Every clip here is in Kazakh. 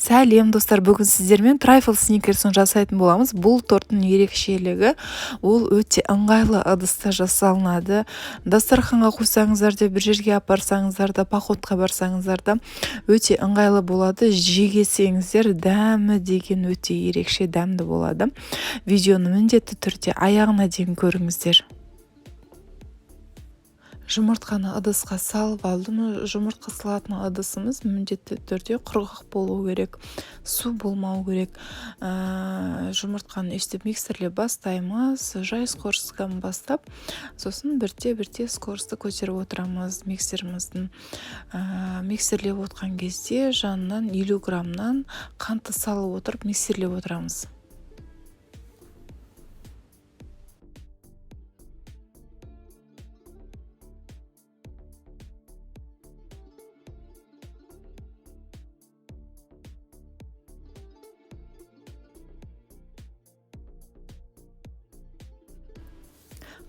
Сәлем достар, бүгін сіздермен трайфл сникерсін жасайтын боламыз. Бұл торттың ерекшелігі, ол өте ыңғайлы ыдыста жасалынады. Дастарханға қойсаңыздар да, бір жерге апарсаңыздар да, походқа барсаңыздар да өте ыңғайлы болады. Жегесеңіздер, дәмі деген өте ерекше дәмді болады. Видеоны міндетті түрде аяғына дейін көріңіздер. Жұмыртқаны ыдысқа салып алдым. Жұмыртқа салатын ыдысымыз міндетті түрде құрғақ болу керек, су болмау керек. Жұмыртқаны өстіп миксерлеп бастаймыз. Жай скоростан бастап, сосын бірте скоростты көтеріп отырамыз миксеріміздің. Миксерлеп отқан кезде жанынан 50 граммнан қантты салып отырып миксерлеп отырамыз.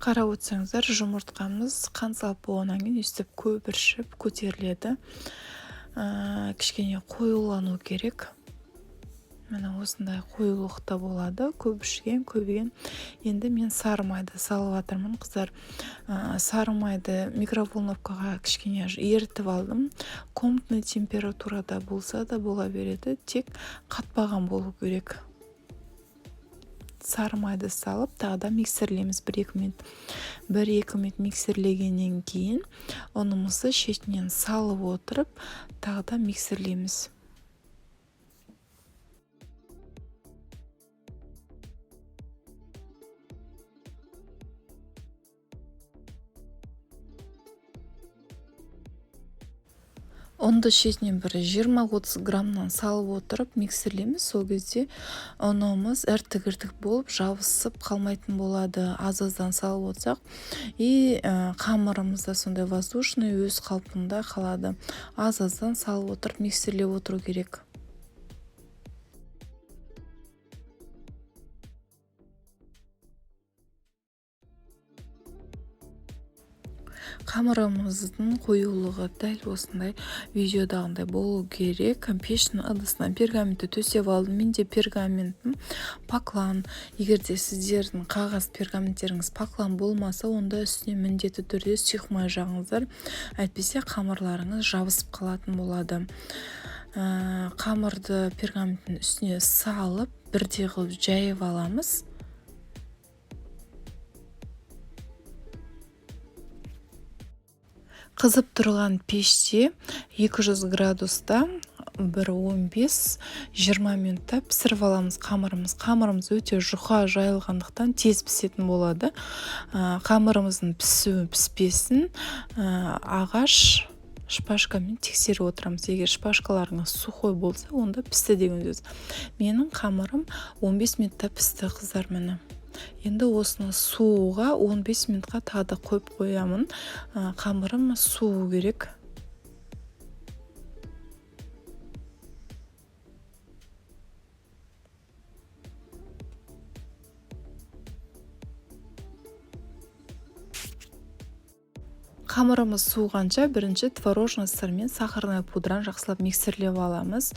Қарап отырсаңыздар, жұмыртқамыз қант салып болғаннан кейін өстіп көпіршіп көтеріледі. Кішкене қоюлану керек. Міне осындай қоюлықта болады. Көбейген. Енді мен сары майды салып жатырмын, қыздар. Сары майды микроволновкаға кішкене ерітіп алдым. Комнатный температурада болса да бола береді, тек қатпаған болу керек. Сары майды салып, тағы да миксерлейміз 1-2 минут. 1-2 минут миксерлегеннен кейін ұнымызды шетінен салып отырып, тағы да миксерлейміз. Ұнды шетінен бір 20-30 граммнан салып отырып миксерлейміз. Сол кезде ұнымыз әртік болып жабысып қалмайтын болады. Аз-аздан салып отырсақ. И қамырымыз да сондай воздушный, өз қалпында қалады. Аз-аздан салып отырып миксерлеп отыру керек. Қамырымыздың қоюлығы дәл осындай видеодағындай болу керек. Пештің ыдысына пергаментті төсеп алдым. Менде пергаментім поклан. Егерде сіздердің қағаз пергаментеріңіз поклан болмаса, онда үстіне міндетті түрде сұйық жағыңыздар. Әйтпесе қамырларыңыз жабысып қалатын болады. Қамырды пергаменттің үстіне салып, бірде қылып жайып аламыз. Қызып тұрған пеште 200 градуста 15-20 минутта пісіріп аламыз қамырымыз. Қамырымыз өте жұқа жайылғандықтан тез пісетін болады. Қамырымыздың піспесін ағаш шпажкамен тексеріп отырамыз. Егер шпажкаларыңыз сухой болса, онда пісті деген сөз. Менің қамырым 15 минутта пісті, қыздар, міне. Енді осыны суға 15 минутқа тағы қойып қоямын. Қамырым суу керек. Қамырымыз суығанша бірінші творожный сыр мен сахарный пудраны жақсылап миксерлеп аламыз.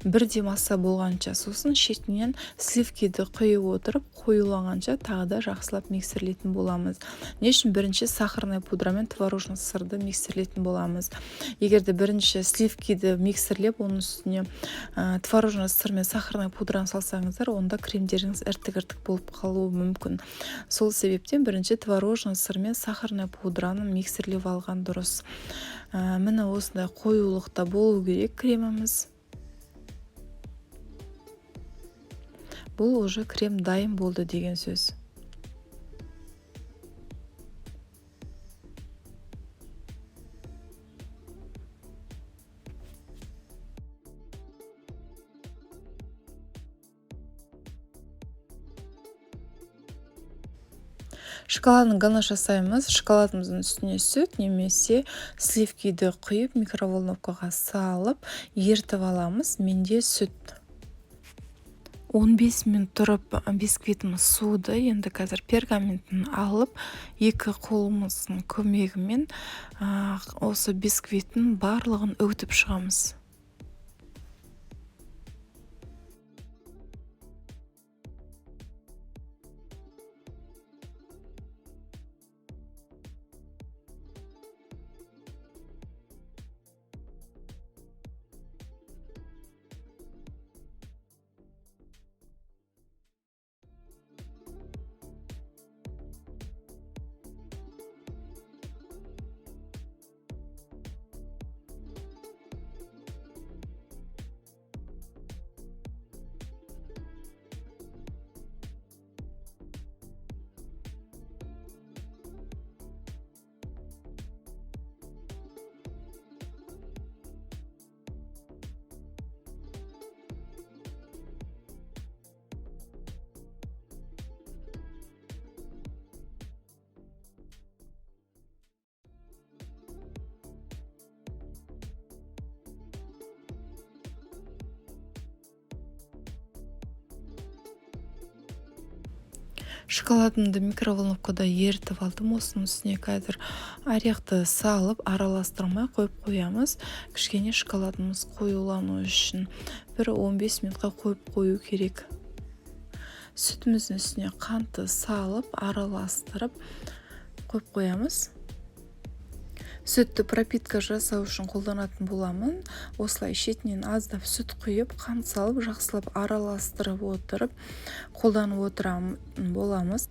Бірде масса болғанша, сосын шетінен сливкиді құйып отырып, қоюлағанша тағы да жақсылап миксерлейтін боламыз. Не үшін бірінші сахарный пудра мен творожный сырды миксерлейтін боламыз? Егерде бірінші сливкиді миксерлеп, оның үстіне творожный сыр мен сахарный пудраны салсаңыздар, онда кремдеріңіз әртік болып қалуы мүмкін. Сол себептен бірінші творожный сыр мен сахарный пудраны миксерлеп алған дұрыс. Міне осындай қоюлықта болу керек креміміз. Бұл уже крем дайын болды деген сөз. Шоколадный ганаш жасаймыз. Шоколадымыздың үстіне сүт немесе сливкиді құйып микроволновкаға салып ертіп аламыз. Менде сүт. 15 минут тұрып бисквитіміз суды. Енді қазір пергаментін алып, екі қолымыздың көмегімен осы бисквиттің барлығын өтіп шығамыз. Шоколадымды микроволновкада ерітіп алдым. Осының үстіне қазір орехты салып араластырмай қойып қоямыз. Кішкене шоколадымыз қоюлану үшін бір 15 минутқа қойып қою керек. Сүтіміздің үстіне қантты салып араластырып қойып қоямыз. Сүтті пропитка жасау үшін қолданатын боламын. Осылай шетінен аздап сүт құйып, қант салып, жақсылап араластырып отырып, қолданып боламыз.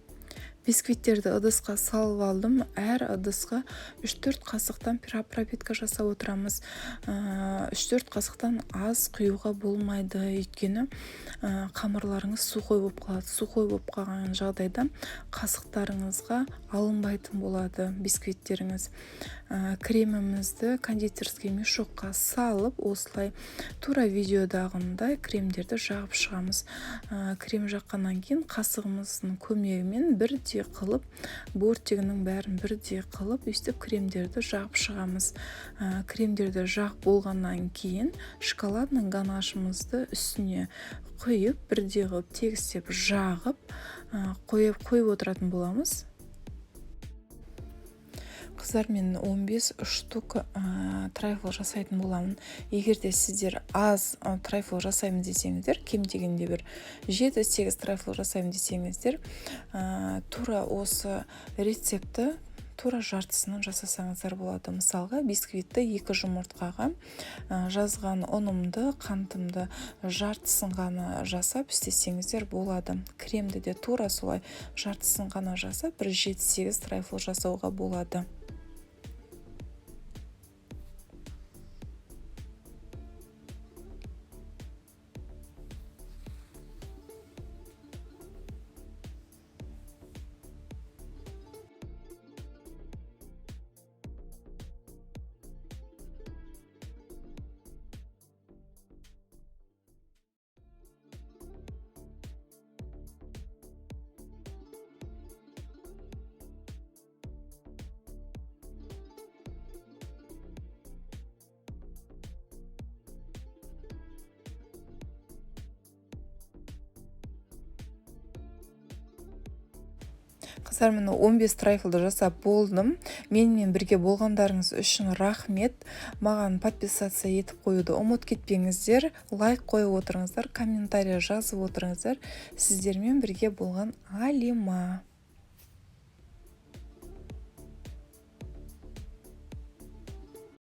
Бисквиттерді ыдысқа салып алдым. Әр ыдысқа 3-4 қасықтан пропитка жасап отырамыз. 3-4 қасықтан аз құюға болмайды, өйткені қамырларыңыз сухой болып қалады. Сухой болып қалған жағдайда қасықтарыңызға алынбайтын болады бисквиттеріңіз. Кремімізді кондитерский мешокқа салып, осылай тура видеодағындай кремдерді жағып шығамыз. Крем жаққаннан кейін қасығымыздың көмегімен бірдей қылып, бортигінің бәрін бірдей қылып, өстіп кремдерді жағып шығамыз. Кремдерді жақ болғаннан кейін шоколадның ганашымызды үстіне құйып, бірдей қылып тегістеп жағып, қойып отыратын боламыз. Қыздар, мен 15 штук трайфл жасайтын боламын. Егер де сіздер аз трайфл жасаймын десеңіздер, кем дегенде бір 7-8 трайфл жасаймын десеңіздер, тура осы рецепті тура жартысынан жасасаңыздар болады. Мысалға, бисквитті 2 жұмыртқаға жазған ұнымды, қантымды жартысын ғана жасап істесеңіздер болады. Кремді де тура солай жартысын ғана жасап, бір 7-8 трайфл жасауға болады. Қыздар, мені 15 трайфлды жасап болдым. Менімен бірге болғандарыңыз үшін рахмет. Маған подписация етіп қоюды ұмыт кетпеңіздер. Лайк қойып отырыңыздар, комментария жазып отырыңыздар. Сіздермен бірге болған Алима.